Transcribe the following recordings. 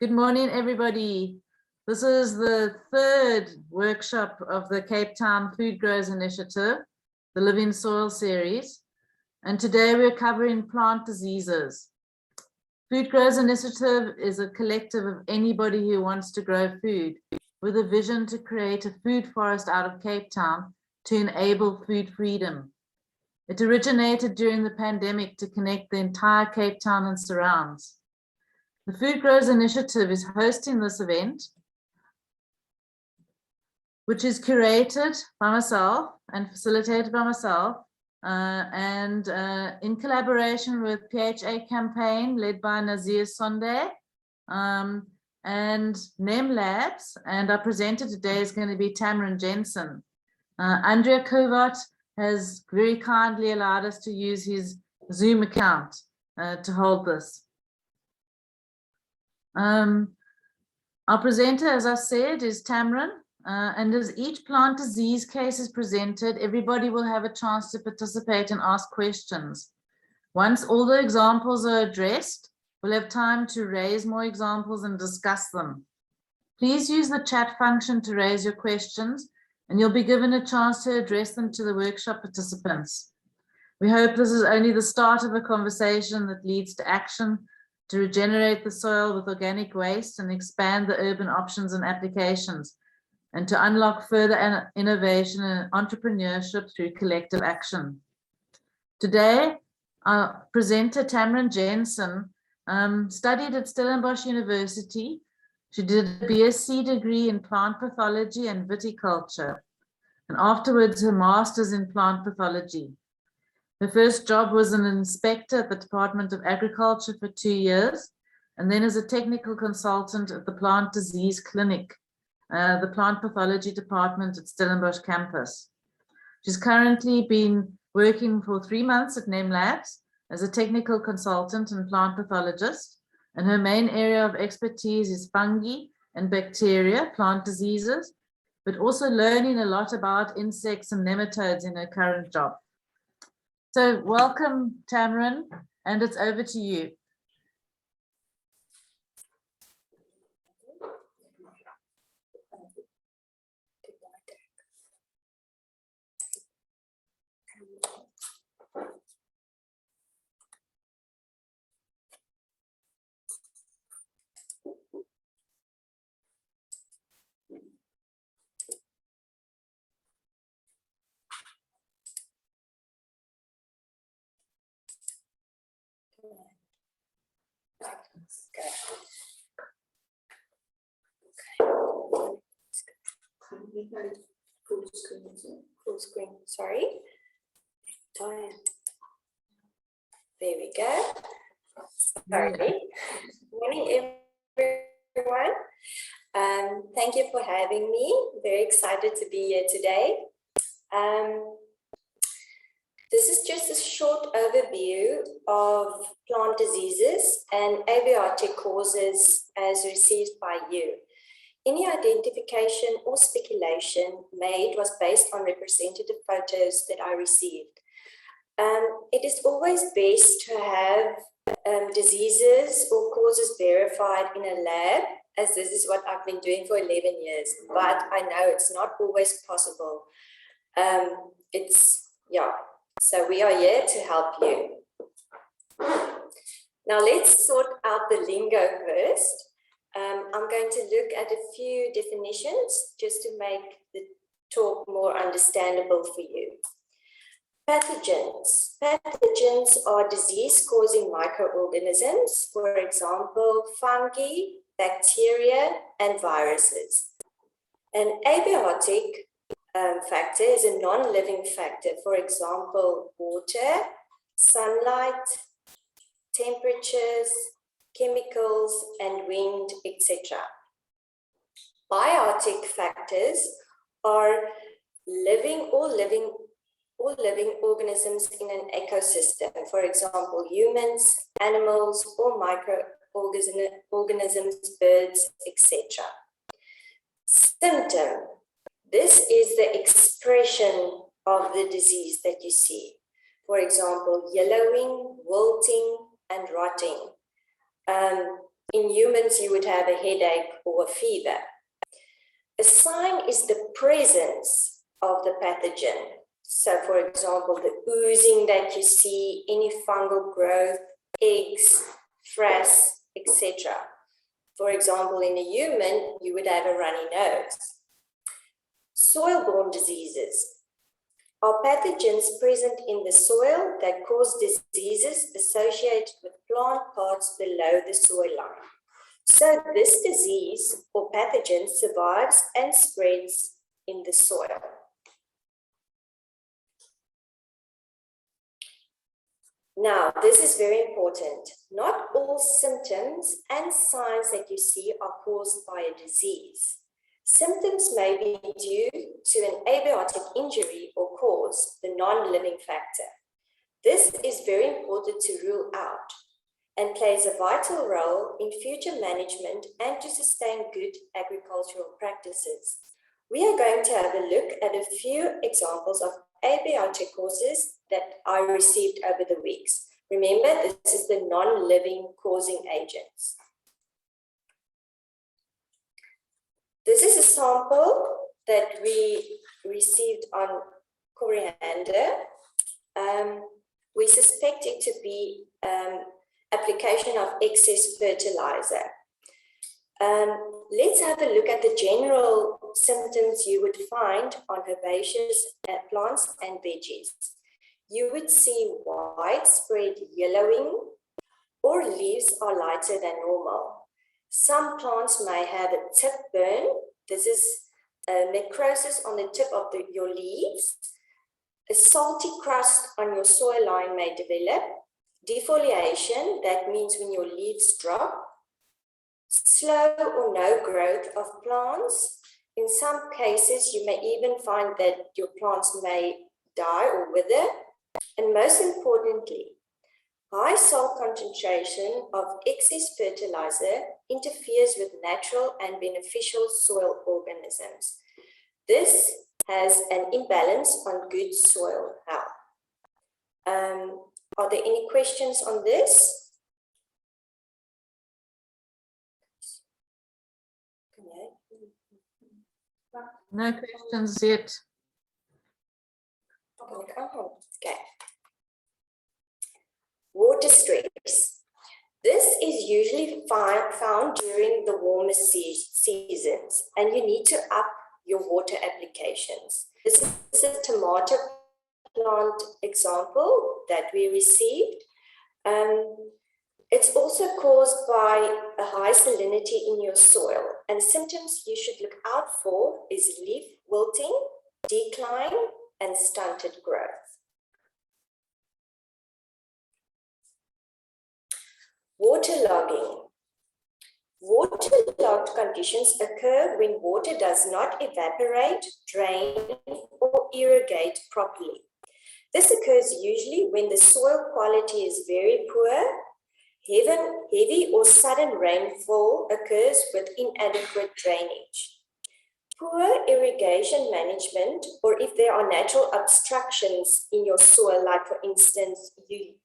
Good morning, everybody. This is the third workshop of the Cape Town Food Growers Initiative, the Living Soil series. And today we're covering plant diseases. Food Growers Initiative is a collective of anybody who wants to grow food with a vision to create a food forest out of Cape Town to enable food freedom. It originated during the pandemic to connect the entire Cape Town and surrounds. The Food Growers Initiative is hosting this event, which is curated by myself and facilitated by myself, and in collaboration with PHA Campaign, led by Nazeer Sonday, and Nemlabs. And our presenter today is going to be Tamaryn Jensen. Andrea Couvert has very kindly allowed us to use his Zoom account to hold this. Our presenter, as I said, is Tamaryn, and as each plant disease case is presented, everybody will have a chance to participate and ask questions. Once all the examples are addressed, we'll have time to raise more examples and discuss them. Please use the chat function to raise your questions, and you'll be given a chance to address them to the workshop participants. We hope this is only the start of a conversation that leads to action to regenerate the soil with organic waste and expand the urban options and applications, and to unlock further innovation and entrepreneurship through collective action. Today, our presenter, Tamaryn Jensen, studied at Stellenbosch University. She did a BSc degree in plant pathology and viticulture, and afterwards her master's in plant pathology. Her first job was an inspector at the Department of Agriculture for 2 years, and then as a technical consultant at the Plant Disease Clinic, the plant pathology department at Stellenbosch campus. She's currently been working for 3 months at Nemlabs as a technical consultant and plant pathologist, and her main area of expertise is fungi and bacteria, plant diseases, but also learning a lot about insects and nematodes in her current job. So welcome, Tamaryn, and it's over to you. Full screen, sorry. There we go. Sorry. Good morning, everyone. Thank you for having me. Very excited to be here today. This is just a short overview of plant diseases and abiotic causes as received by you. Any identification or speculation made was based on representative photos that I received. It is always best to have diseases or causes verified in a lab, as this is what I've been doing for 11 years, but I know it's not always possible. So we are here to help you. Now let's sort out the lingo first. I'm going to look at a few definitions just to make the talk more understandable for you. Pathogens. Pathogens are disease-causing microorganisms, for example, fungi, bacteria, and viruses. An abiotic factor is a non-living factor, for example, water, sunlight, temperatures, chemicals, and wind, etc. Biotic factors are living organisms in an ecosystem, for example, humans, animals, or microorganisms, birds, etc. Symptom. This is the expression of the disease that you see. For example, yellowing, wilting, and rotting. in humans, you would have a headache or a fever. A sign is the presence of the pathogen. So for example, the oozing that you see, any fungal growth, eggs, frass, etc. For example, in a human, you would have a runny nose. Soil-borne diseases are pathogens present in the soil that cause diseases associated with plant parts below the soil line. So this disease or pathogen survives and spreads in the soil. Now, this is very important. Not all symptoms and signs that you see are caused by a disease. Symptoms may be due to an abiotic injury or cause, the non-living factor. This is very important to rule out and plays a vital role in future management and to sustain good agricultural practices. We are going to have a look at a few examples of abiotic causes that I received over the weeks. Remember, this is the non-living causing agents. This is a sample that we received on coriander. We suspect it to be application of excess fertilizer. Let's have a look at the general symptoms you would find on herbaceous plants and veggies. You would see widespread yellowing or leaves are lighter than normal. Some plants may have a tip burn. This is necrosis on the tip of your leaves. A salty crust on your soil line may develop. Defoliation, that means when your leaves drop. Slow or no growth of plants. In some cases, you may even find that your plants may die or wither. And most importantly, high salt concentration of excess fertilizer interferes with natural and beneficial soil organisms. This has an imbalance on good soil health. Are there any questions on this? No questions yet. Okay. Water stress. This is usually found during the warmest seasons, and you need to up your water applications. This is a tomato plant example that we received. It's also caused by a high salinity in your soil, and symptoms you should look out for is leaf wilting, decline, and stunted growth. Waterlogging. Waterlogged conditions occur when water does not evaporate, drain, or irrigate properly. This occurs usually when the soil quality is very poor. Heavy or sudden rainfall occurs with inadequate drainage. Poor irrigation management, or if there are natural obstructions in your soil, like for instance, you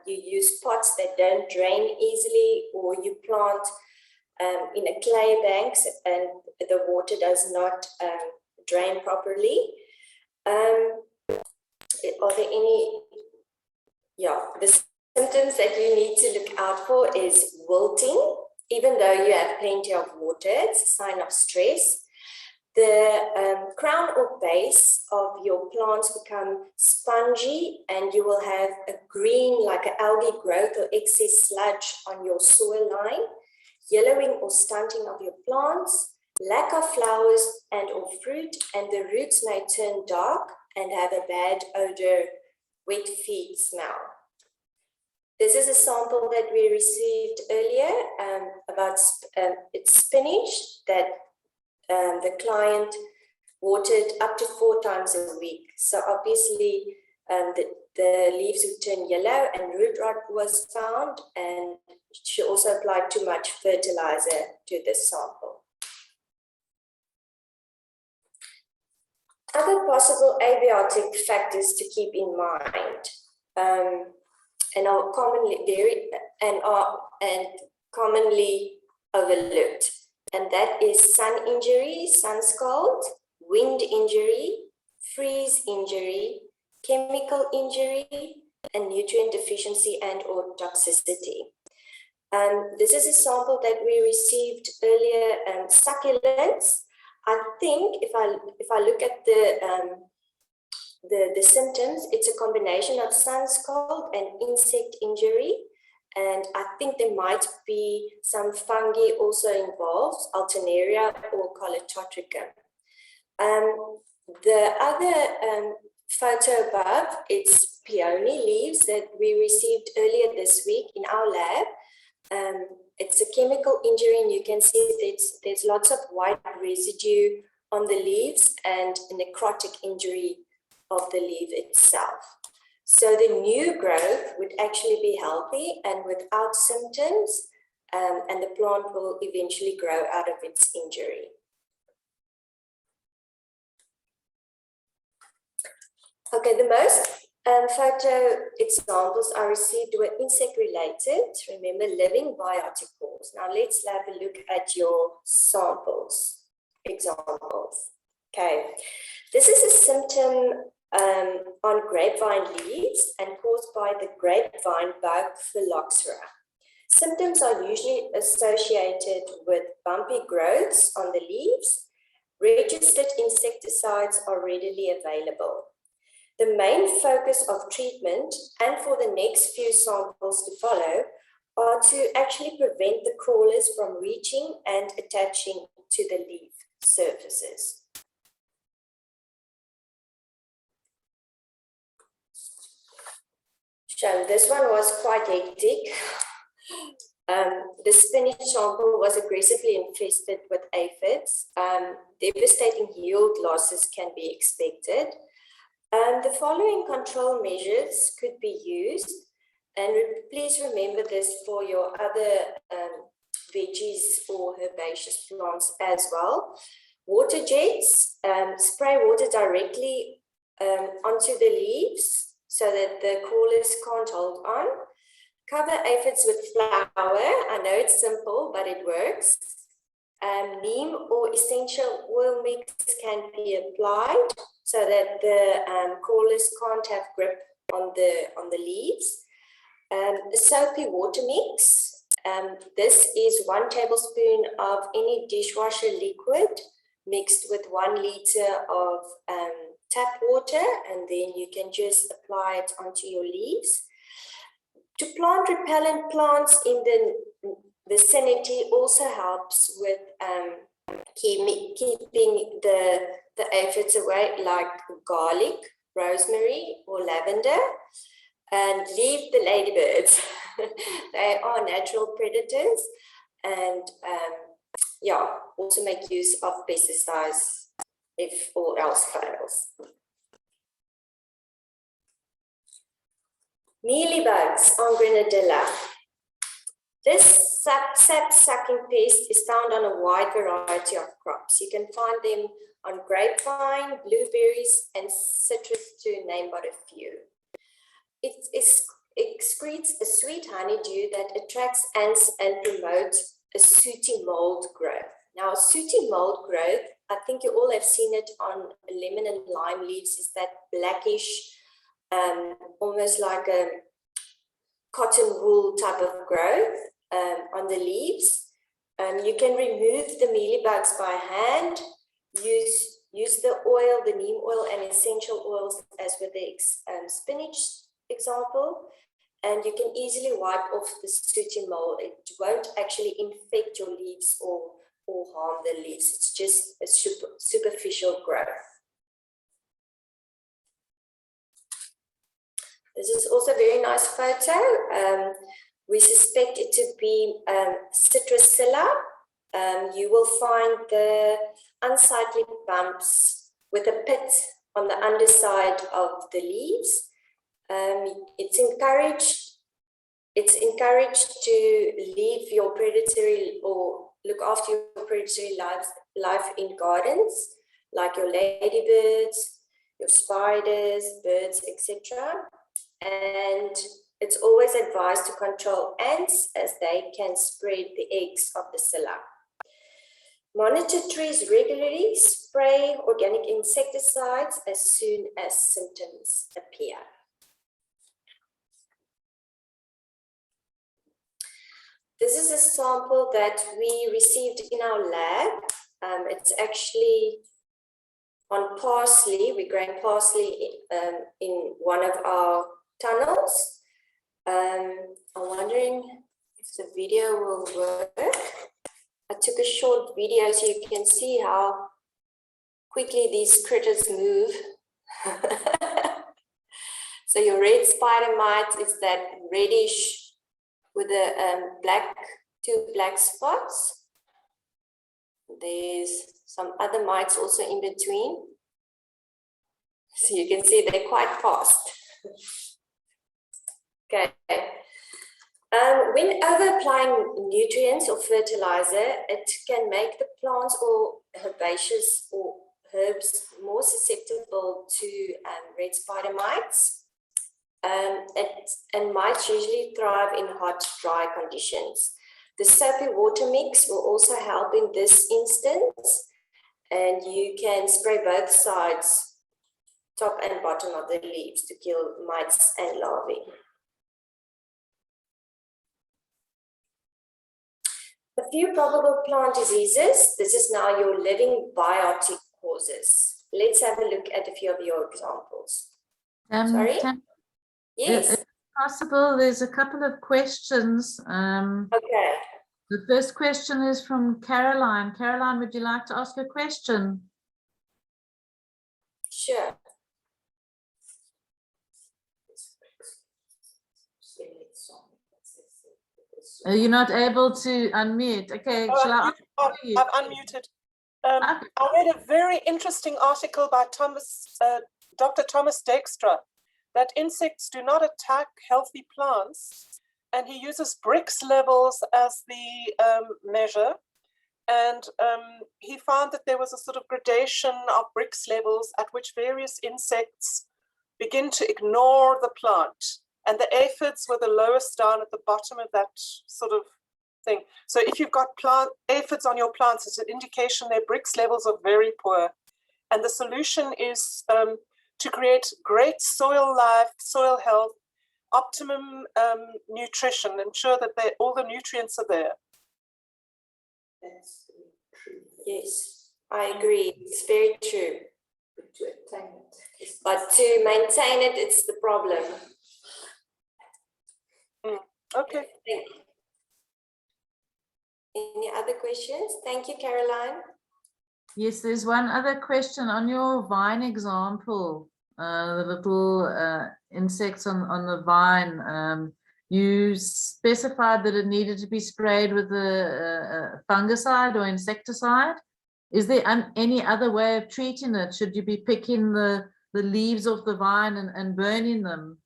use pots that don't drain easily, or you plant in a clay banks and the water does not drain properly. Are there any? Yeah, the symptoms that you need to look out for is wilting. Even though you have plenty of water, it's a sign of stress. The crown or base of your plants become spongy, and you will have a green, like an algae growth or excess sludge on your soil line, yellowing or stunting of your plants, lack of flowers and or fruit, and the roots may turn dark and have a bad odor, wet feet smell. This is a sample that we received earlier about it's spinach that the client watered up to 4 times a week. So obviously the leaves would turn yellow and root rot was found, and she also applied too much fertilizer to this sample. Other possible abiotic factors to keep in mind and are commonly commonly overlooked, and that is sun injury, sun scald, wind injury, freeze injury, chemical injury, and nutrient deficiency and or toxicity. This is a sample that we received earlier, succulents. I think if I look at the symptoms, it's a combination of sun scald and insect injury. And I think there might be some fungi also involved, Alternaria or Colototrichum. The other photo above, it's peony leaves that we received earlier this week in our lab. It's a chemical injury, and you can see there's lots of white residue on the leaves and a necrotic injury of the leaf itself. So the new growth would actually be healthy and without symptoms, and the plant will eventually grow out of its injury. Okay, the most photo examples I received were insect related. Remember, living biotic cores. Now let's have a look at your samples, examples. Okay, this is a symptom on grapevine leaves and caused by the grapevine bug Phylloxera. Symptoms are usually associated with bumpy growths on the leaves. Registered insecticides are readily available. The main focus of treatment, and for the next few samples to follow, are to actually prevent the crawlers from reaching and attaching to the leaf surfaces. So this one was quite hectic. The spinach sample was aggressively infested with aphids. Devastating yield losses can be expected. The following control measures could be used, and please remember this for your other veggies or herbaceous plants as well. Water jets, spray water directly onto the leaves so that the crawlers can't hold on. Cover aphids with flour. I know it's simple, but it works. Neem or essential oil mix can be applied so that the crawlers can't have grip on the leaves. A soapy water mix. This is 1 tablespoon of any dishwasher liquid mixed with 1 liter of tap water, and then you can just apply it onto your leaves. To plant repellent plants in the vicinity also helps with keeping the aphids away, like garlic, rosemary, or lavender. And leave the ladybirds. They are natural predators, and yeah, also make use of pesticides if all else fails. Mealybugs on grenadilla. This sap-sucking pest is found on a wide variety of crops. You can find them on grapevine, blueberries, and citrus, to name but a few. It excretes a sweet honeydew that attracts ants and promotes a sooty mold growth. Now, sooty mold growth, I think you all have seen it on lemon and lime leaves, is that blackish, almost like a cotton wool type of growth on the leaves. You can remove the mealybugs by hand, use the oil, the neem oil and essential oils as with the spinach example, and you can easily wipe off the sooty mold. It won't actually infect your leaves or harm the leaves. It's just a superficial growth. This is also a very nice photo. We suspect it to be citrusilla. You will find the unsightly bumps with a pit on the underside of the leaves. It's encouraged to leave your predatory or look after your predatory life in gardens, like your ladybirds, your spiders, birds, etc. And It's always advised to control ants as they can spread the eggs of bacilli. Monitor trees regularly, spray organic insecticides as soon as symptoms appear. This is a sample that we received in our lab. It's actually on parsley. We're growing parsley in one of our tunnels. I'm wondering if the video will work. I took a short video so you can see how quickly these critters move. So your red spider mite is that reddish with the two black spots. There's some other mites also in between. So you can see they're quite fast. Okay. When over-applying nutrients or fertilizer, it can make the plants or herbaceous or herbs more susceptible to red spider mites. And mites usually thrive in hot, dry conditions. The soapy water mix will also help in this instance, and you can spray both sides, top and bottom of the leaves, to kill mites and larvae. A few probable plant diseases. This is now your living biotic causes. Let's have a look at a few of your examples. Sorry? Yes. If possible, there's a couple of questions. Okay. The first question is from Caroline. Caroline, would you like to ask a question? Sure. Are you not able to unmute? Okay, shall I I've unmuted. I read a very interesting article by Dr. Thomas Dijkstra, that insects do not attack healthy plants, and he uses Brix levels as the measure. And he found that there was a sort of gradation of Brix levels at which various insects begin to ignore the plant. And the aphids were the lowest down at the bottom of that sort of thing. So if you've got aphids on your plants, it's an indication their Brix levels are very poor. And the solution is to create great soil life, soil health, optimum nutrition, ensure that all the nutrients are there. That's true. Yes, I agree. It's very true. But to maintain it, it's the problem. Okay. Any other questions? Thank you, Caroline. Yes, there's one other question on your vine example. The little insects on the vine. You specified that it needed to be sprayed with a fungicide or insecticide. Is there any other way of treating it? Should you be picking the leaves off the vine and burning them?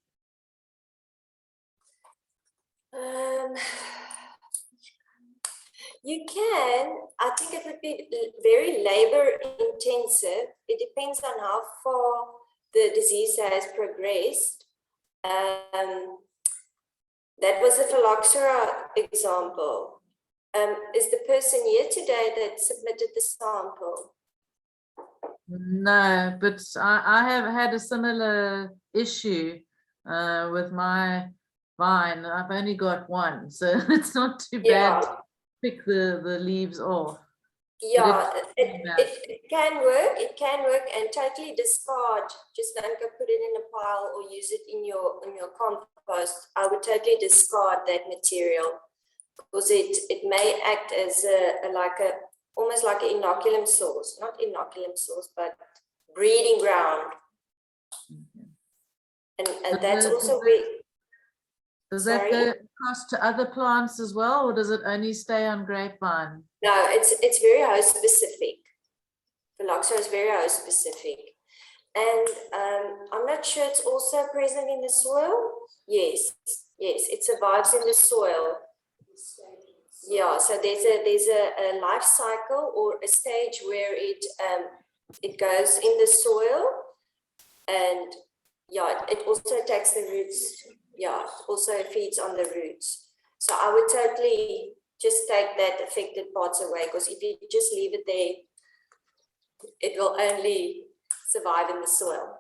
You can. I think it would be very labor intensive. It depends on how far the disease has progressed. That was a phylloxera example. Is the person here today that submitted the sample? No, but I have had a similar issue with my vine. I've only got one, so it's not too bad to pick the leaves off. Yeah, it can work. It can work, and totally discard. Just don't go put it in a pile or use it in your compost. I would totally discard that material because it may act as almost like an inoculum source, not inoculum source, but breeding ground. And that's also where. Does that go across to other plants as well, or does it only stay on grapevine? No, it's very host specific. Phylloxera is very host specific. And I'm not sure it's also present in the soil. Yes, it survives in the soil. Yeah, so there's a life cycle or a stage where it goes in the soil, and yeah, it also attacks the roots yeah, also feeds on the roots. So I would totally just take that affected parts away, because if you just leave it there, it will only survive in the soil.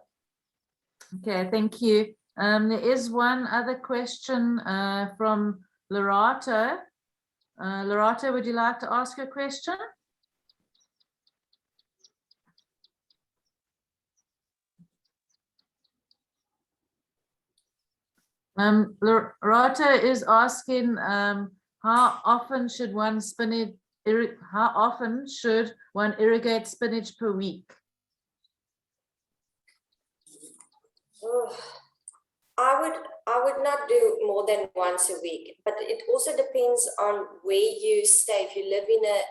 Okay, thank you. There is one other question from Lorato. Lorato, would you like to ask a question? Lorato is asking how often should one irrigate spinach per week? Oh, I would not do more than once a week, but it also depends on where you stay. If you live in a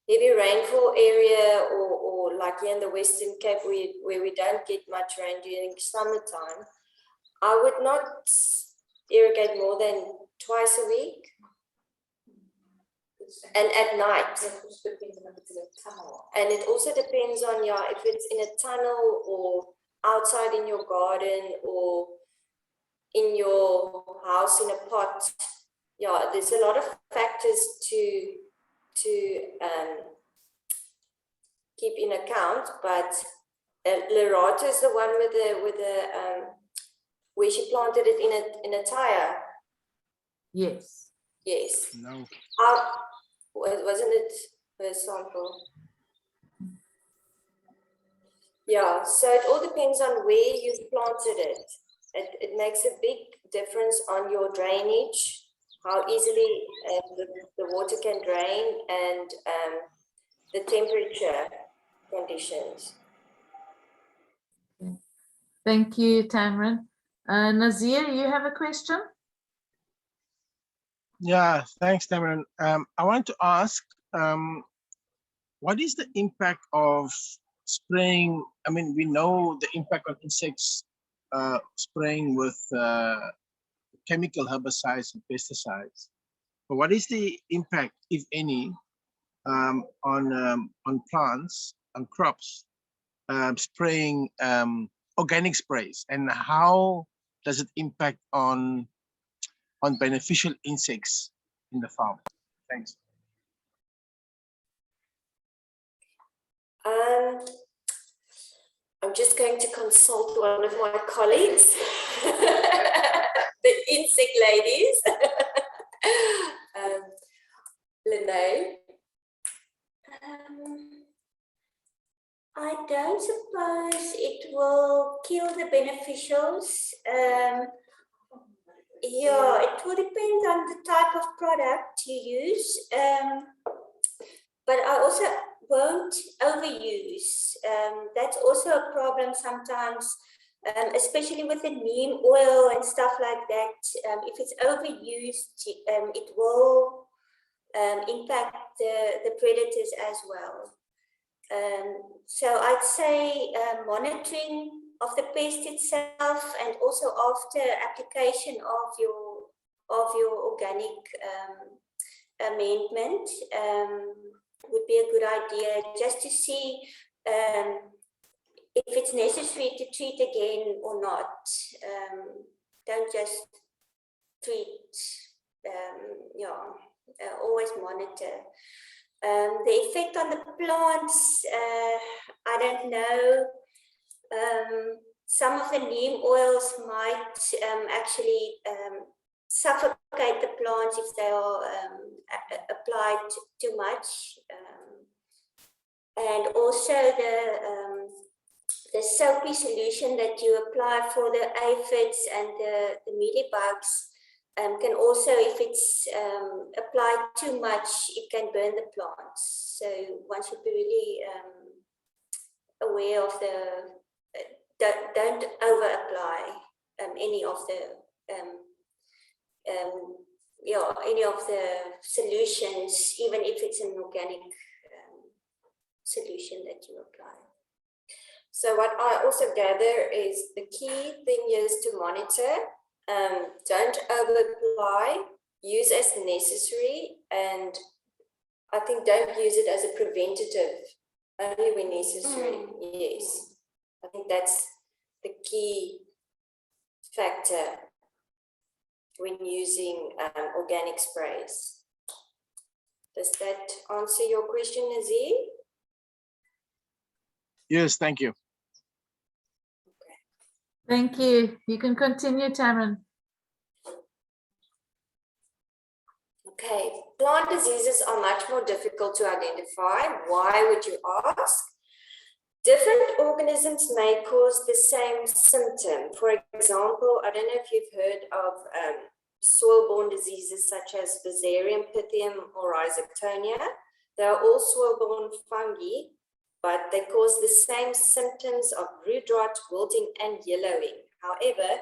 heavy rainfall area, or like here in the Western Cape, where we don't get much rain during summertime, I would not irrigate more than twice a week, and at night. And it also depends on if it's in a tunnel or outside in your garden or in your house in a pot. Yeah, there's a lot of factors to keep in account, but Lorato is the one with the where she planted it in a tire. Yes. Yes. No. Wasn't it her sample? Yeah, so it all depends on where you've planted it. It makes a big difference on your drainage, how easily the water can drain, and the temperature conditions. Okay. Thank you, Tamaryn. Nazeer, you have a question? Yeah, thanks, Tamaryn. I want to ask, what is the impact of spraying? I mean, we know the impact on insects, spraying with chemical herbicides and pesticides. But what is the impact, if any, on plants, on crops, spraying organic sprays, and how does it impact on beneficial insects in the farm? Thanks. I'm just going to consult one of my colleagues, the insect ladies. Lene. I don't suppose it will kill the beneficials. Yeah, it will depend on the type of product you use. But I also won't overuse. That's also a problem sometimes, especially with the neem oil and stuff like that. If it's overused, it will impact the predators as well. So I'd say monitoring of the pest itself, and also after application of your organic amendment, would be a good idea, just to see if it's necessary to treat again or not. Don't just treat, always monitor. The effect on the plants, I don't know. Some of the neem oils might actually suffocate the plants if they are applied too much. And also the soapy solution that you apply for the aphids and the mealybugs can also, if it's applied too much, it can burn the plants. So one should be really aware of don't over apply any of the solutions, even if it's an organic solution that you apply. So what I also gather is the key thing is to monitor. Don't over apply, use as necessary, and I think don't use it as a preventative, only when necessary. Yes, I think that's the key factor when using organic sprays. Does that answer your question, Nazeer? Yes, thank you. Thank you. You can continue, Tamaryn. Okay, plant diseases are much more difficult to identify. Why, would you ask? Different organisms may cause the same symptom. For example, I don't know if you've heard of soil-borne diseases such as Fusarium, Pythium, or Rhizoctonia. They are all soil-borne fungi, but they cause the same symptoms of root rot, wilting, and yellowing. However,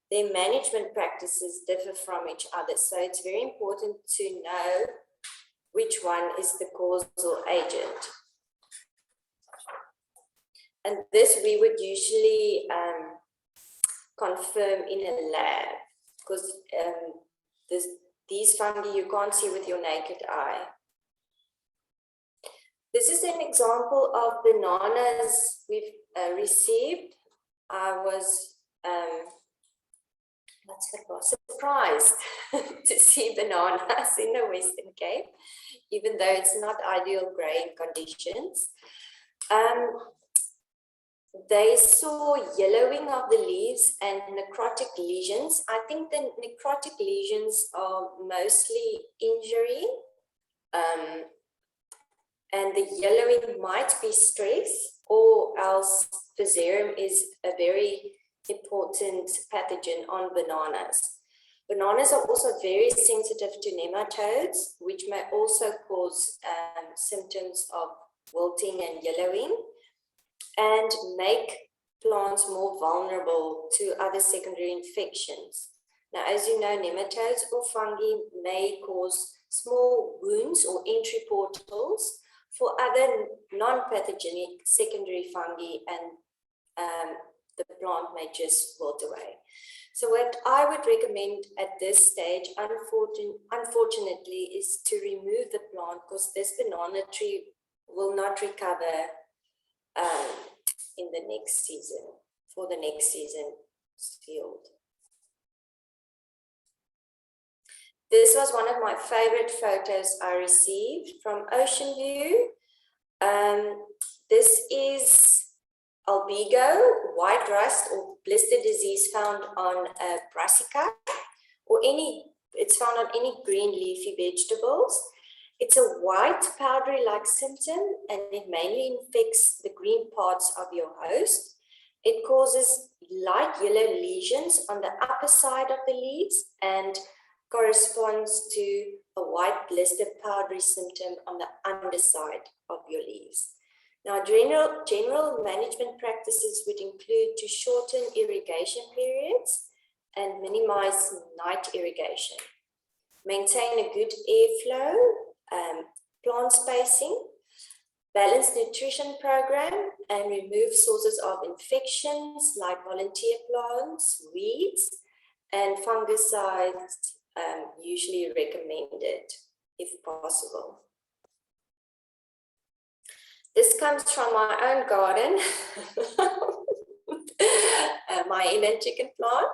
their management practices differ from each other, so it's very important to know which one is the causal agent. And this we would usually confirm in a lab, because these fungi you can't see with your naked eye. This is an example of bananas we've received. I was surprised to see bananas in the Western Cape, even though it's not ideal growing conditions. They saw yellowing of the leaves and necrotic lesions. I think the necrotic lesions are mostly injury, and the yellowing might be stress, or else Fusarium is a very important pathogen on bananas. Bananas are also very sensitive to nematodes, which may also cause symptoms of wilting and yellowing, and make plants more vulnerable to other secondary infections. Now, as you know, nematodes or fungi may cause small wounds or entry portals for other non-pathogenic secondary fungi, and the plant may just wilt away. So what I would recommend at this stage, unfortunately, is to remove the plant, because this banana tree will not recover in the next season, for the next season's field. This was one of my favorite photos I received from Ocean View. This is albigo, white rust, or blister disease found on Brassica, or it's found on any green leafy vegetables. It's a white powdery-like symptom, and it mainly infects the green parts of your host. It causes light yellow lesions on the upper side of the leaves and corresponds to a white blister powdery symptom on the underside of your leaves. Now, general management practices would include to shorten irrigation periods and minimize night irrigation. Maintain a good airflow, plant spacing, balanced nutrition program, and remove sources of infections like volunteer plants, weeds, and fungicides, usually recommended if possible. This comes from my own garden, my inner chicken plant.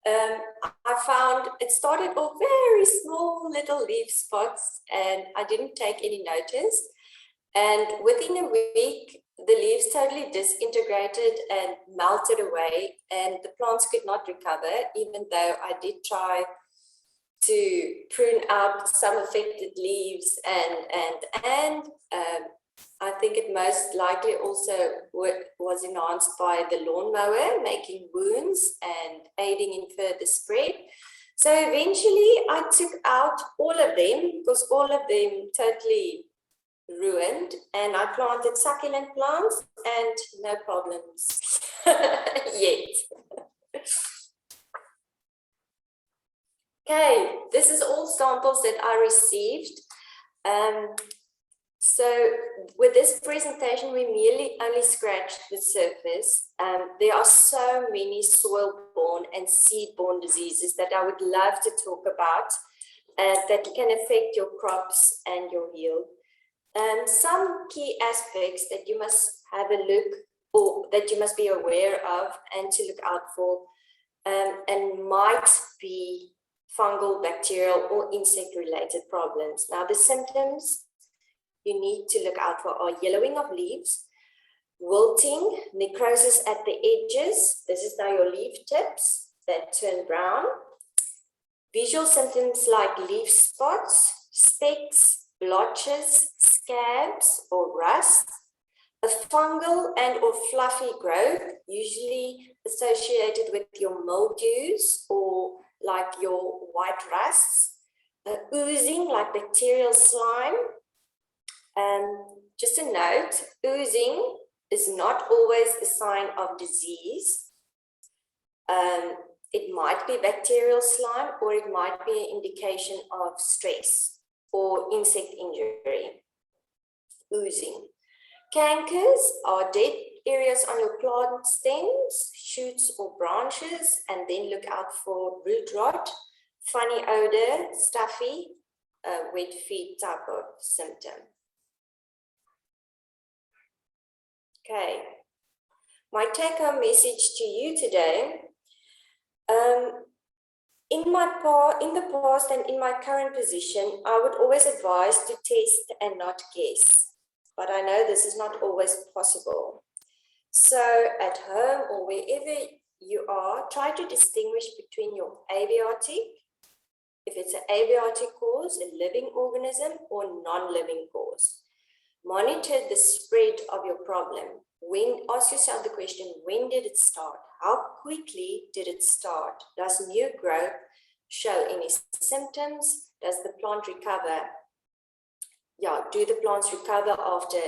I found it started off very small little leaf spots, and I didn't take any notice. And within a week, the leaves totally disintegrated and melted away, and the plants could not recover, even though I did try to prune out some affected leaves, and I think it most likely also was enhanced by the lawnmower, making wounds and aiding in further spread. So eventually I took out all of them, because all of them totally ruined, and I planted succulent plants and no problems yet. Okay, this is all samples that I received. So with this presentation, we merely only scratched the surface. There are so many soil-borne and seed-borne diseases that I would love to talk about that can affect your crops and your yield. Some key aspects that you must have a look, or that you must be aware of and to look out for. and might be fungal, bacterial, or insect-related problems. Now, the symptoms you need to look out for are yellowing of leaves, wilting, necrosis at the edges. This is now your leaf tips that turn brown. Visual symptoms like leaf spots, specks, blotches, scabs, or rust. A fungal and or fluffy growth, usually associated with your mildews or like your white rusts. Oozing like bacterial slime. Just a note, oozing is not always a sign of disease. It might be bacterial slime, or it might be an indication of stress or insect injury. Oozing. Cankers are dead areas on your plant stems, shoots or branches, and then look out for root rot, funny odor, stuffy, wet feet type of symptom. Okay, my take-home message to you today. In the past and in my current position, I would always advise to test and not guess. But I know this is not always possible. So at home or wherever you are, try to distinguish between your abiotic, if it's an abiotic cause, a living organism, or non-living cause. Monitor the spread of your problem. Ask yourself the question, when did it start? How quickly did it start? Does new growth show any symptoms? Does the plant recover? Do the plants recover after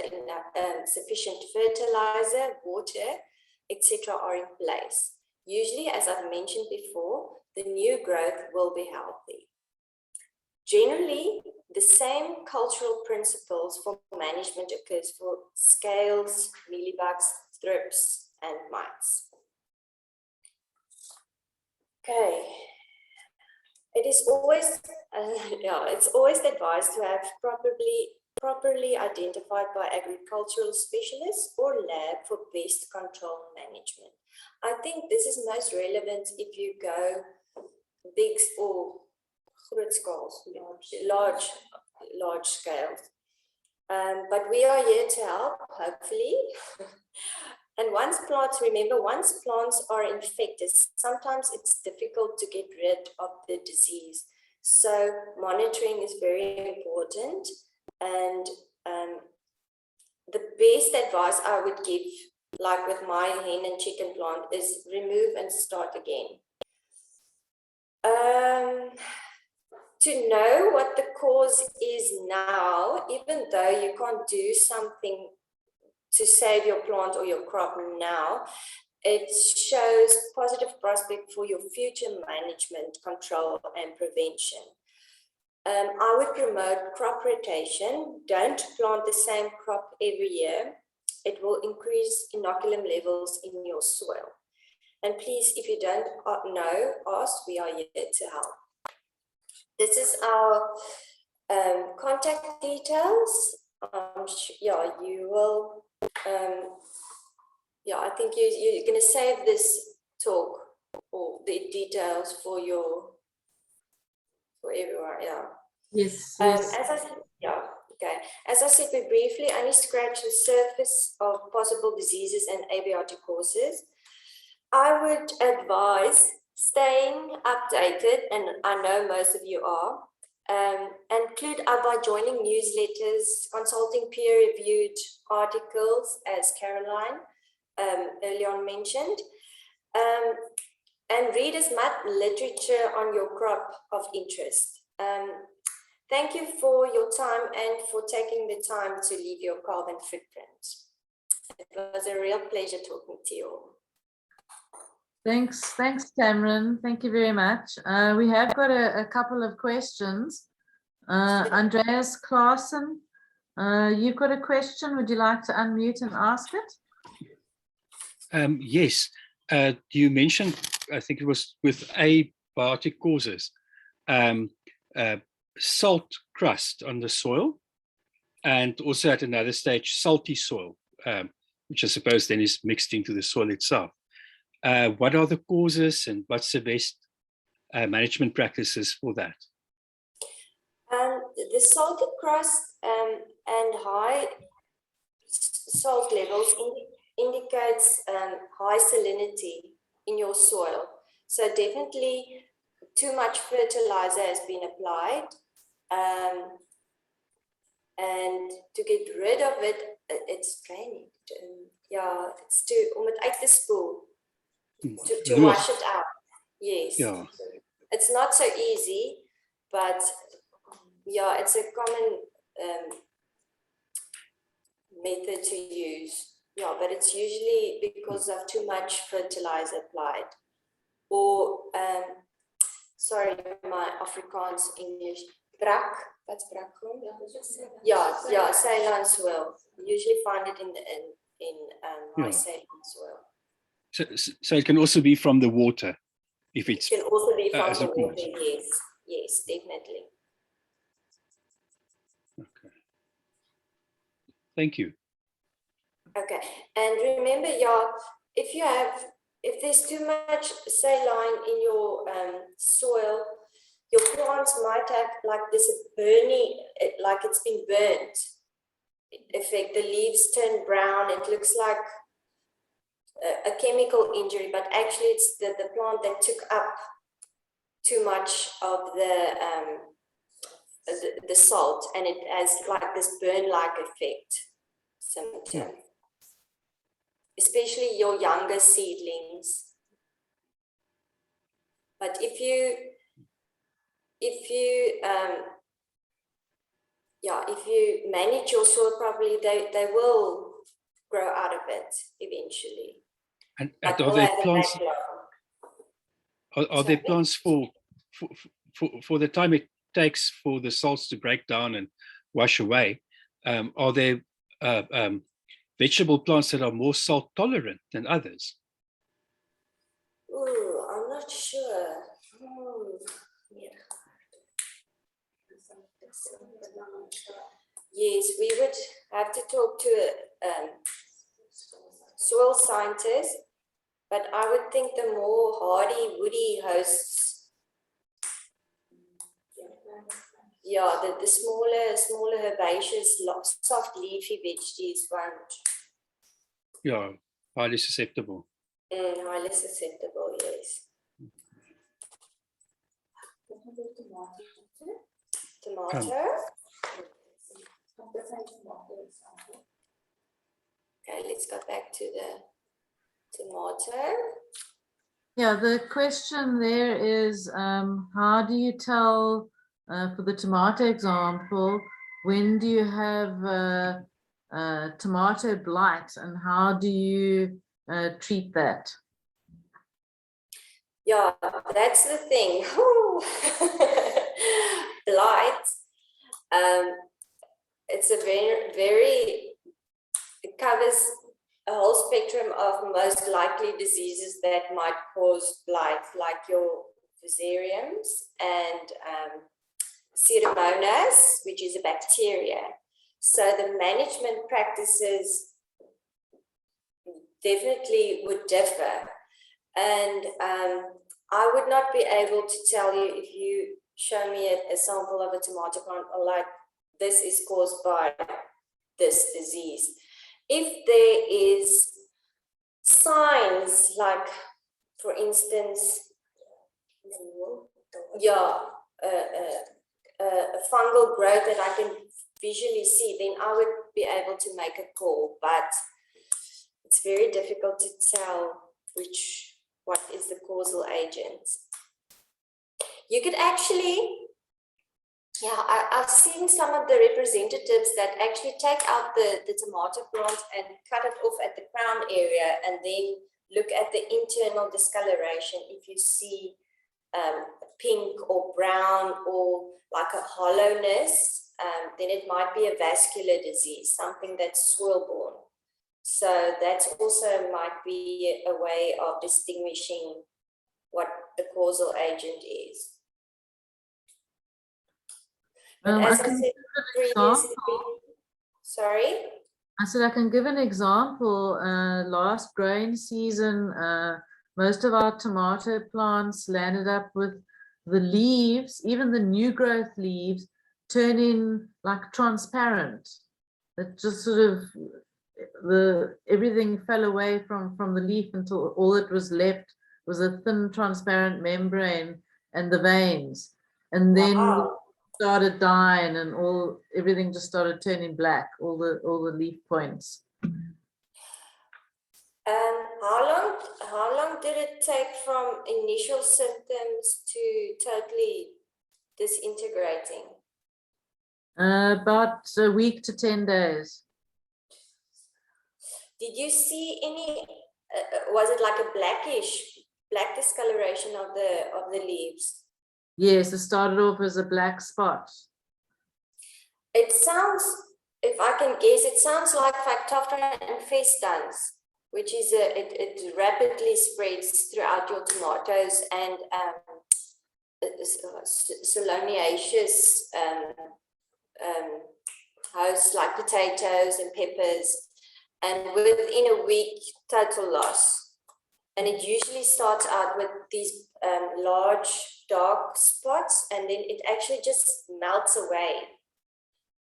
sufficient fertilizer, water, etc. are in place? Usually, as I've mentioned before, the new growth will be healthy. Generally, the same cultural principles for management occurs for scales, mealybugs, thrips, and mites. Okay. It is always, it's always advised to have properly identified by agricultural specialists or lab for pest control management. I think this is most relevant if you go big or large scales. But we are here to help, hopefully. And once plants are infected, sometimes it's difficult to get rid of the disease. So monitoring is very important. And the best advice I would give, like with my hen and chicken plant, is remove and start again. To know what the cause is now, even though you can't do something to save your plant or your crop now, it shows positive prospect for your future management, control, and prevention. I would promote crop rotation. Don't plant the same crop every year. It will increase inoculum levels in your soil. And please, if you don't know, ask. We are here to help. This is our contact details. You will. I think you're going to save this talk or the details for everyone. Yeah. Yes. As I said, okay. As I said, we briefly only scratched the surface of possible diseases and abiotic causes. I would advise staying updated, and I know most of you are, and include by joining newsletters, consulting peer-reviewed articles, as Caroline early on mentioned, and read as much literature on your crop of interest. Thank you for your time and for taking the time to leave your carbon footprint. It was a real pleasure talking to you all. Thanks, Tamaryn. Thank you very much. We have got a couple of questions. Andreas Claassen, you've got a question. Would you like to unmute and ask it? Yes. You mentioned, I think it was with abiotic causes, salt crust on the soil, and also at another stage, salty soil, which I suppose then is mixed into the soil itself. What are the causes and what's the best management practices for that? The salted crust and high salt levels indicates high salinity in your soil. So definitely too much fertilizer has been applied. And to get rid of it, it's draining. Yeah, it's om het uit te spoel. To wash it out. Yes. Yeah. It's not so easy, but yeah, it's a common method to use. Yeah, but it's usually because of too much fertilizer applied. Or, sorry, my Afrikaans English, brak, what's brak? Yeah, Ceylon soil. You usually find it in high Ceylon soil. So it can also be from the water, if it's. It can also be from as the a water, cause. yes, definitely. Okay. Thank you. Okay, and remember, if there's too much saline in your soil, your plants might have like this burning, like it's been burnt effect. The leaves turn brown. It looks like a chemical injury, but actually it's the plant that took up too much of the salt, and it has like this burn-like effect symptom. Especially your younger seedlings. But if you manage your soil properly, they will grow out of it eventually. And are there plants? Are there plants for the time it takes for the salts to break down and wash away? Are there vegetable plants that are more salt tolerant than others? Ooh, I'm not sure. Yes, we would have to talk to a soil scientist, but I would think the more hardy, woody hosts, yeah, the smaller herbaceous, soft leafy veggies won't. Yeah, highly susceptible. Highly susceptible, yes. Tomato. Okay, let's go back to the tomato. Yeah, the question there is, how do you tell, for the tomato example, when do you have tomato blight, and how do you treat that? Yeah, that's the thing. Blight. It's a it covers a whole spectrum of most likely diseases that might cause blight, like your fusariums and Pseudomonas, which is a bacteria. So the management practices definitely would differ. And I would not be able to tell you if you show me a sample of a tomato plant, or like, this is caused by this disease. If there is signs, like, for instance, a fungal growth that I can visually see, then I would be able to make a call. But it's very difficult to tell what is the causal agent. You could actually, I've seen some of the representatives that actually take out the tomato plant and cut it off at the crown area, and then look at the internal discoloration. If you see pink or brown or like a hollowness, then it might be a vascular disease, something that's soil-borne. So that's also might be a way of distinguishing what the causal agent is. As I said previously, sorry? I said I can give an example. Last growing season, most of our tomato plants landed up with the leaves, even the new growth leaves, turning like transparent. It just sort of, everything fell away from the leaf until all that was left was a thin transparent membrane and the veins. And then started dying and everything just started turning black, all the leaf points. How long did it take from initial symptoms to totally disintegrating? About a week to 10 days. Did you see any, was it like a black discoloration of the leaves? Yes, it started off as a black spot. It sounds, if I can guess, it sounds like Phytophthora infestans, which is it rapidly spreads throughout your tomatoes, and solanaceous hosts like potatoes and peppers, and within a week, total loss. And it usually starts out with these large dark spots, and then it actually just melts away.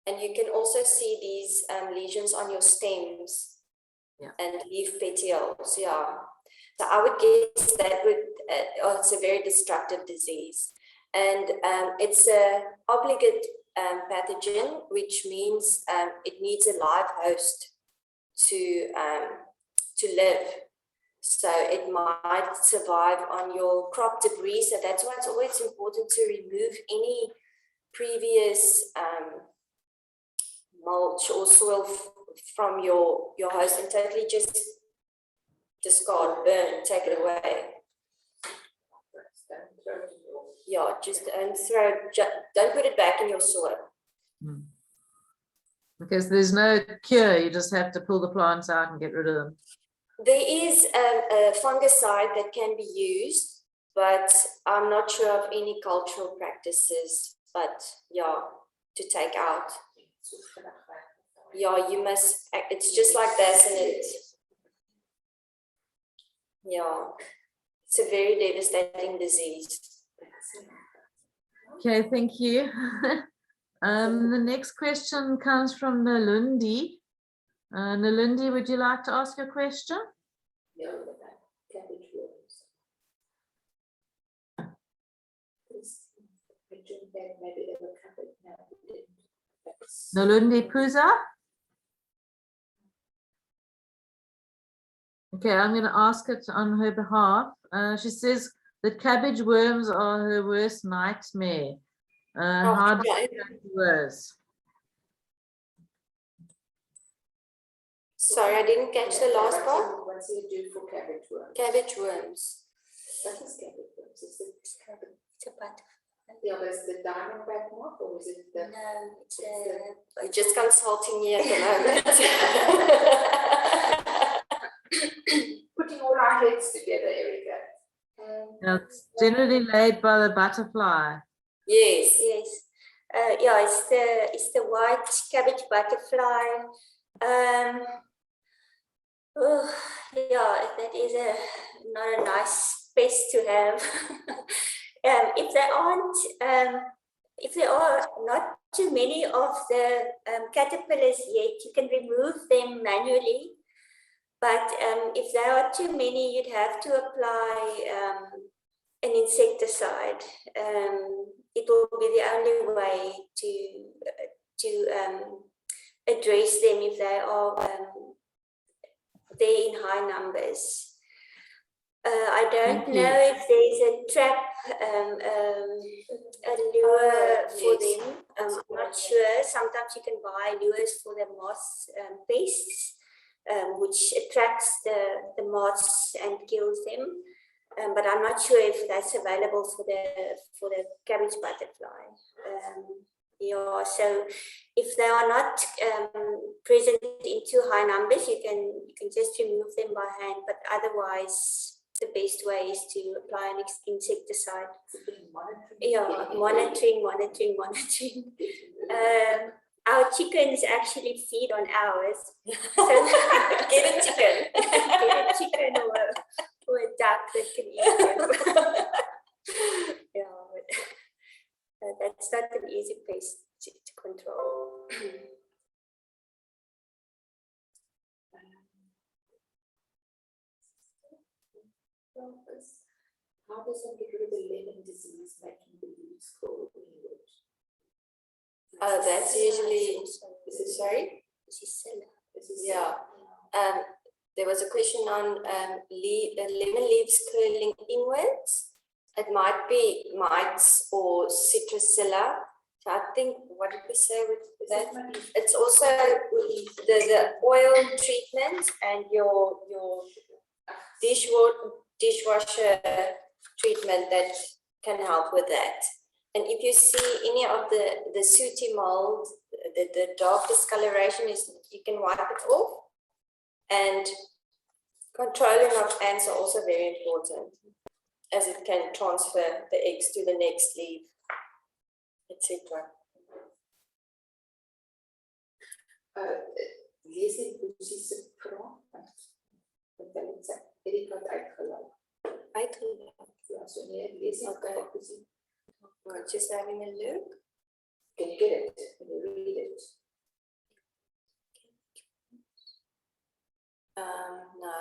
And you can also see these lesions on your stems and leaf petioles. Yeah. So I would guess that it's a very destructive disease. And it's an obligate pathogen, which means it needs a live host to live. So it might survive on your crop debris. So that's why it's always important to remove any previous mulch or soil from your host and totally just discard, burn, take it away. Yeah, just don't put it back in your soil. Because there's no cure, you just have to pull the plants out and get rid of them. There is a fungicide that can be used, but I'm not sure of any cultural practices, but yeah, to take out. Yeah, you must, it's just like this, and it's a very devastating disease. Okay, thank you. The next question comes from Nalundi. Nalundi, would you like to ask a question? Cabbage worms. Maybe they were covered. No, Nalundi Puza? Okay, I'm going to ask it on her behalf. She says that cabbage worms are her worst nightmare. How do you get worse? Sorry, I didn't catch the last part. What do you do for cabbage worms? Cabbage worms. What is cabbage worms? Is it cabbage? It's a butterfly. Yeah, there's the diamondback moth, or is it the? No, you're just consulting me at the moment. Putting all our heads together, Erica. It's generally laid by the butterfly. Yes. Yes. Yeah, it's the white cabbage butterfly. Oh, yeah, that is not a nice pest to have. If there are not too many of the caterpillars yet, you can remove them manually. But if there are too many, you'd have to apply an insecticide. It will be the only way to address them if they are there in high numbers. I don't know if there's a trap, a lure for them. I'm not sure. Sometimes you can buy lures for the moth pests, which attracts the moths and kills them. But I'm not sure if that's available for the cabbage butterfly. Yeah, so if they are not present in too high numbers, you can just remove them by hand. But otherwise, the best way is to apply an insecticide. Yeah, monitoring. Our chickens actually feed on ours. So Get a chicken. get a chicken or a duck that can eat them. Yeah, but that's not an easy pest to control. How does one get rid of the lemon disease making the leaves fall inward? Oh, that's usually, sorry? Yeah. There was a question on lemon leaves curling inwards. It might be mites or citrusilla. So I think, what did we say with that? It's also the oil treatment and your dishwasher treatment that can help with that. And if you see any of the sooty mold, the dark discoloration, you can wipe it off. And controlling of ants are also very important, as it can transfer the eggs to the next leaf, etc. Lees die Boesie se vraag, want hulle het sê, Erika het uitgelaat. Uitgelaat? Ja, so nee, lees die vraag, Boesie. Just having a look. Can you get it? Can you read it? No,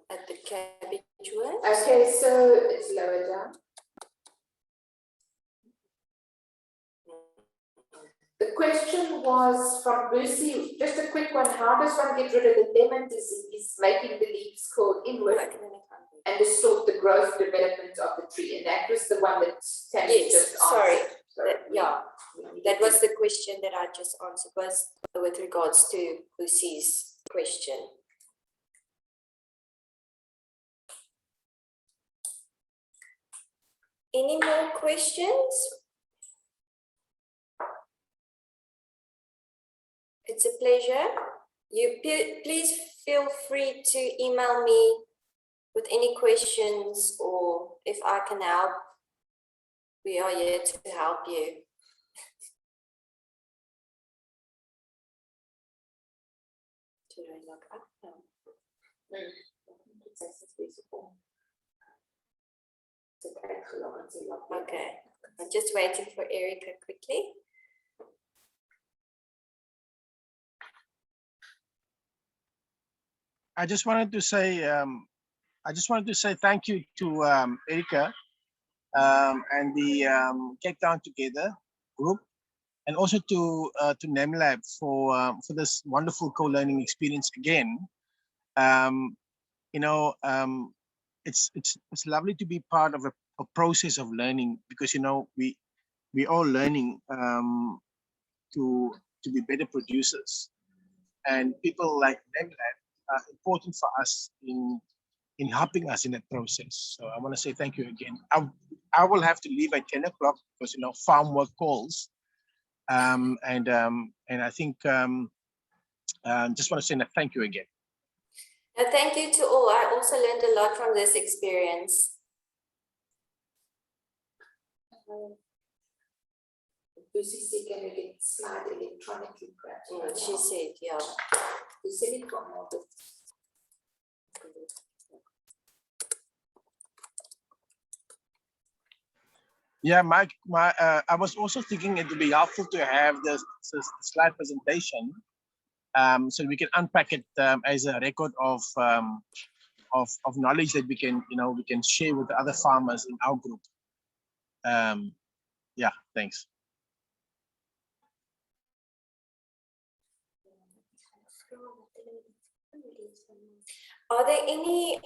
at the Cabbage Worms. Okay, so it's lower down. The question was from Lucy, just a quick one. How does one get rid of the lemon disease, making the leaves curl inward and distort the growth development of the tree? And that was the one that Tammy just answered. Sorry. Yeah, that was the question that I just answered, was with regards to Lucy's question. Any more questions? It's a pleasure. Please feel free to email me with any questions, or if I can help, we are here to help you. Should I look up now? Okay, I'm just waiting for Erica quickly. I just wanted to say thank you to Erica and the Cake Down Together group, and also to Nemlabs for this wonderful co-learning experience again. It's lovely to be part of a process of learning, because we all learning to be better producers, and people like Nemlabs are important for us in helping us in that process. So I want to say thank you again. I will have to leave at 10 o'clock because farm work calls, and I think just want to say thank you again. Thank you to all. I also learned a lot from this experience. Lucy said, can we get slide electronically? She said, yeah. You send it from all the. Yeah, I was also thinking it would be helpful to have the slide presentation, so we can unpack it as a record of knowledge that we can share with the other farmers in our group. Yeah, thanks. Are there any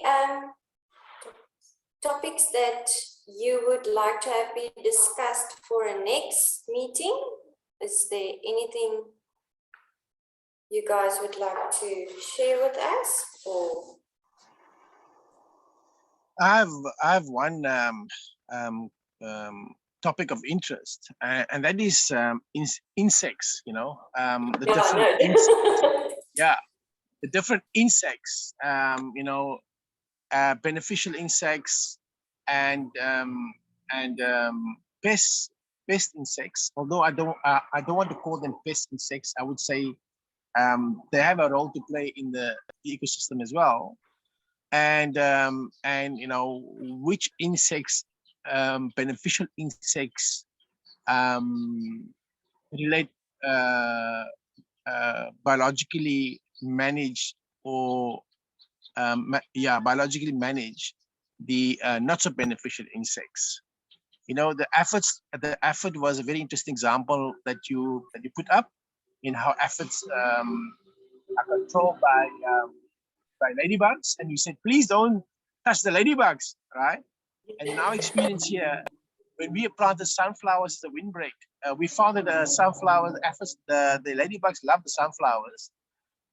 topics that you would like to have been discussed for a next meeting? Is there anything you guys would like to share with us? Or I have one topic of interest, and that is insects. The different insects. Yeah, the different insects. Beneficial insects and pest insects. Although I don't want to call them pest insects. I would say they have a role to play in the ecosystem as well. and you know, which insects, beneficial insects, relate biologically managed or biologically manage the not so beneficial insects. You know, the aphid was a very interesting example that you put up in how aphids are controlled by ladybugs, and you said, please don't touch the ladybugs, right? And in our experience here, when we planted sunflowers, the windbreak, we found that the sunflowers, aphids, the ladybugs love the sunflowers,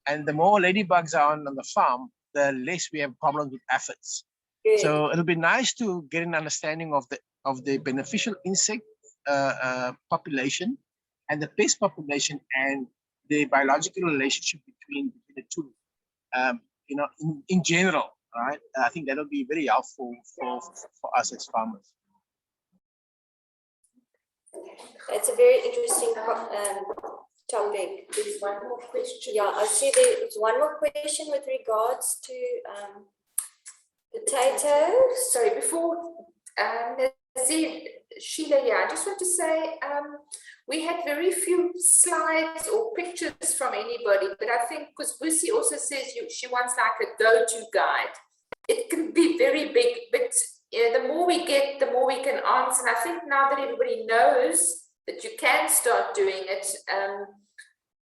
and the more ladybugs are on the farm, the less we have problems with aphids. Good. So it'll be nice to get an understanding of the beneficial insect population and the pest population and the biological relationship between the two. You know, in general, right? I think that'll be very helpful for us as farmers. It's a very interesting topic. There's one more question. Yeah, I see there's one more question with regards to potatoes. Sorry, before Nazeer, Sheila here, I just want to say we had very few slides or pictures from anybody, but I think because Lucy also says she wants like a go-to guide. It can be very big, but the more we get, the more we can answer. And I think now that everybody knows that you can start doing it,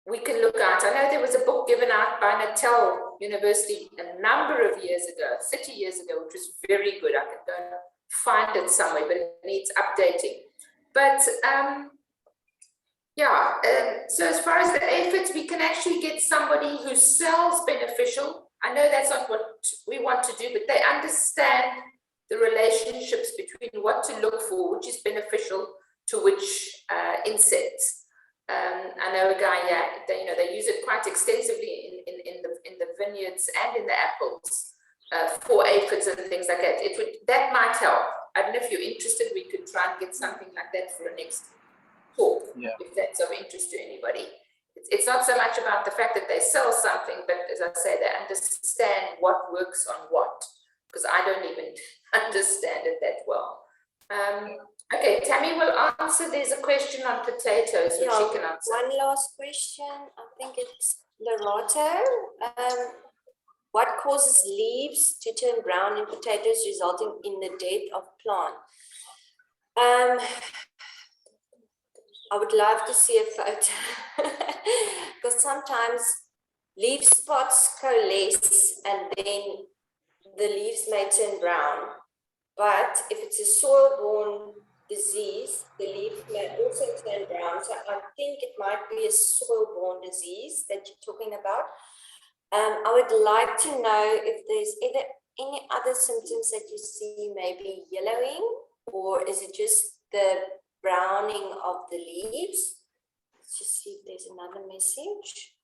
we can look out. I know there was a book given out by Natal University a number of years ago, 30 years ago, which was very good. I could go find it somewhere, but it needs updating. But so as far as the aphids, we can actually get somebody who sells beneficial. I know that's not what we want to do, but they understand the relationships between what to look for, which is beneficial to which insects. I know a guy, they use it quite extensively in the vineyards and in the apples for aphids and things like that. That might help. I don't know if you're interested. We could try and get something like that for a next talk, if that's of interest to anybody. It's not so much about the fact that they sell something, but as I say, they understand what works on what, because I don't even understand it that well. Okay, Tammy will answer. There's a question on potatoes, which she can answer. One last question. I think it's Lorato. What causes leaves to turn brown in potatoes, resulting in the death of plant? I would love to see a photo because sometimes leaf spots coalesce and then the leaves may turn brown. But if it's a soil-borne disease, the leaf may also turn brown. So I think it might be a soil-borne disease that you're talking about. I would like to know if there's any other symptoms that you see, maybe yellowing, or is it just the browning of the leaves? Let's just see if there's another message.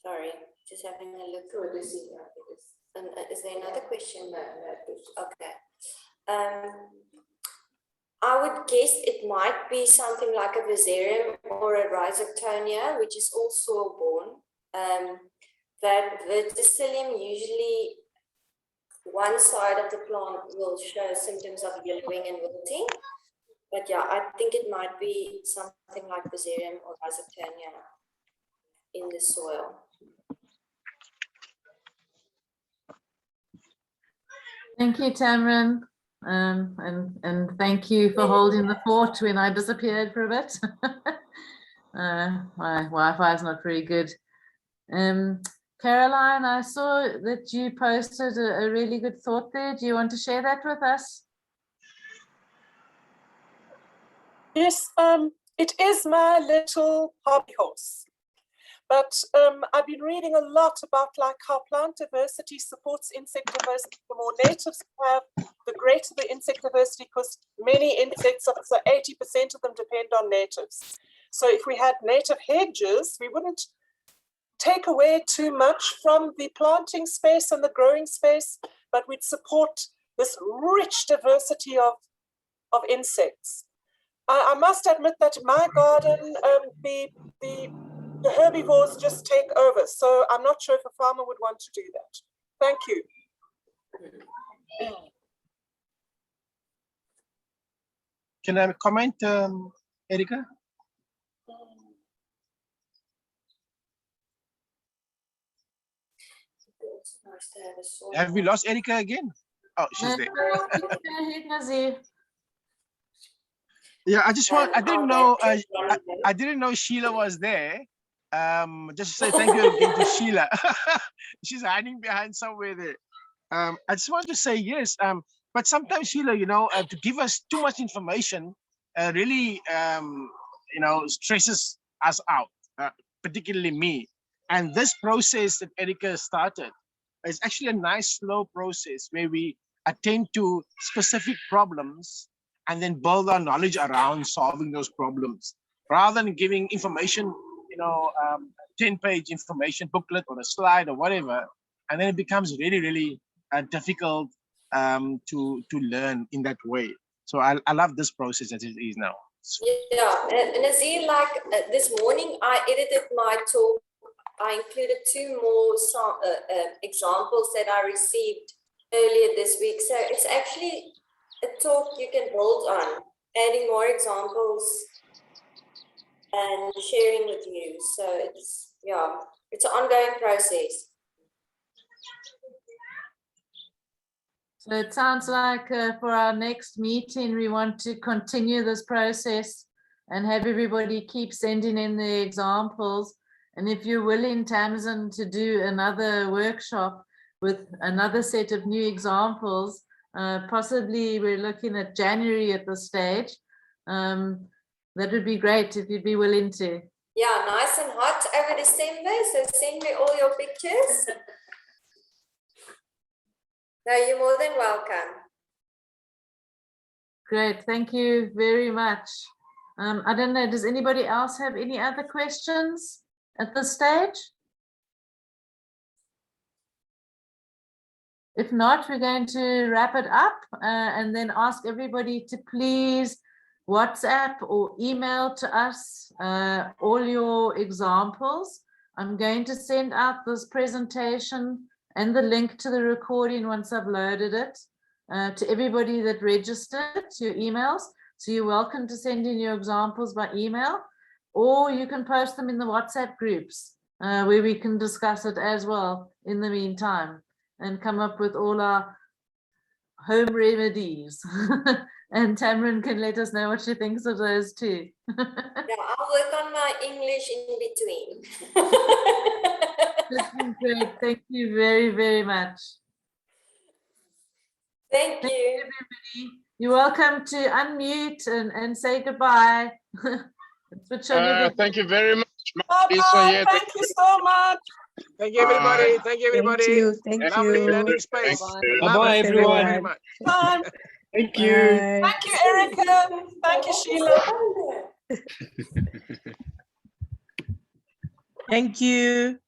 Sorry, just having a look. Is there another question? No. Okay. I would guess it might be something like a Fusarium or a Rhizoctonia, which is all soil-borne. That verticillium, usually one side of the plant will show symptoms of yellowing and wilting. But yeah, I think it might be something like Fusarium or Rhizoctonia in the soil. Thank you, Tamaryn. And thank you for holding the fort when I disappeared for a bit. My Wi-Fi is not very good. Caroline, I saw that you posted a really good thought there. Do you want to share that with us? Yes, it is my little hobby horse. But I've been reading a lot about like how plant diversity supports insect diversity. The more natives have, the greater the insect diversity, because many insects, so 80% of them depend on natives. So if we had native hedges, we wouldn't take away too much from the planting space and the growing space, but we'd support this rich diversity of insects. I must admit that my garden, the the herbivores just take over. So I'm not sure if a farmer would want to do that. Thank you. Can I comment, Erica? Have we lost Erica again? Oh, she's there. Yeah, I didn't know, I didn't know Sheila was there. Just to say thank you again to Sheila. She's hiding behind somewhere there. I just want to say yes, but sometimes Sheila, you know, to give us too much information really, you know, stresses us out, particularly me. And this process that Erica started is actually a nice, slow process where we attend to specific problems and then build our knowledge around solving those problems, rather than giving information, you know, 10-page information booklet or a slide or whatever, and then it becomes really, really difficult to learn in that way. So I love this process as it is now. Yeah, and Nazeer, like this morning, I edited my talk. I included 2 more examples that I received earlier this week. So it's actually a talk you can build on, adding more examples and sharing with you. So it's, yeah, it's an ongoing process. So it sounds like for our next meeting, we want to continue this process and have everybody keep sending in the examples. And if you're willing, Tamsin, to do another workshop with another set of new examples, possibly we're looking at January at this stage. That would be great if you'd be willing to. Yeah, nice and hot over December. So send me all your pictures. No, you're more than welcome. Great, thank you very much. I don't know, does anybody else have any other questions at this stage? If not, we're going to wrap it up and then ask everybody to please WhatsApp or email to us all your examples. I'm going to send out this presentation and the link to the recording once I've loaded it to everybody that registered to your emails. So you're welcome to send in your examples by email, or you can post them in the WhatsApp groups where we can discuss it as well in the meantime and come up with all our home remedies. And Tamaryn can let us know what she thinks of those too. Yeah, I'll work on my English in between. Great. Thank you very, very much. Thank you. Everybody. You're welcome to unmute and say goodbye. Thank you very much. Bye-bye. Thank you so much. Thank you, everybody. Thank you, everybody. Thank Lovely you. learning space. Bye-bye, everyone. Very much. Bye. Thank you. Thank you, Erica. Thank you, Sheila. Thank you.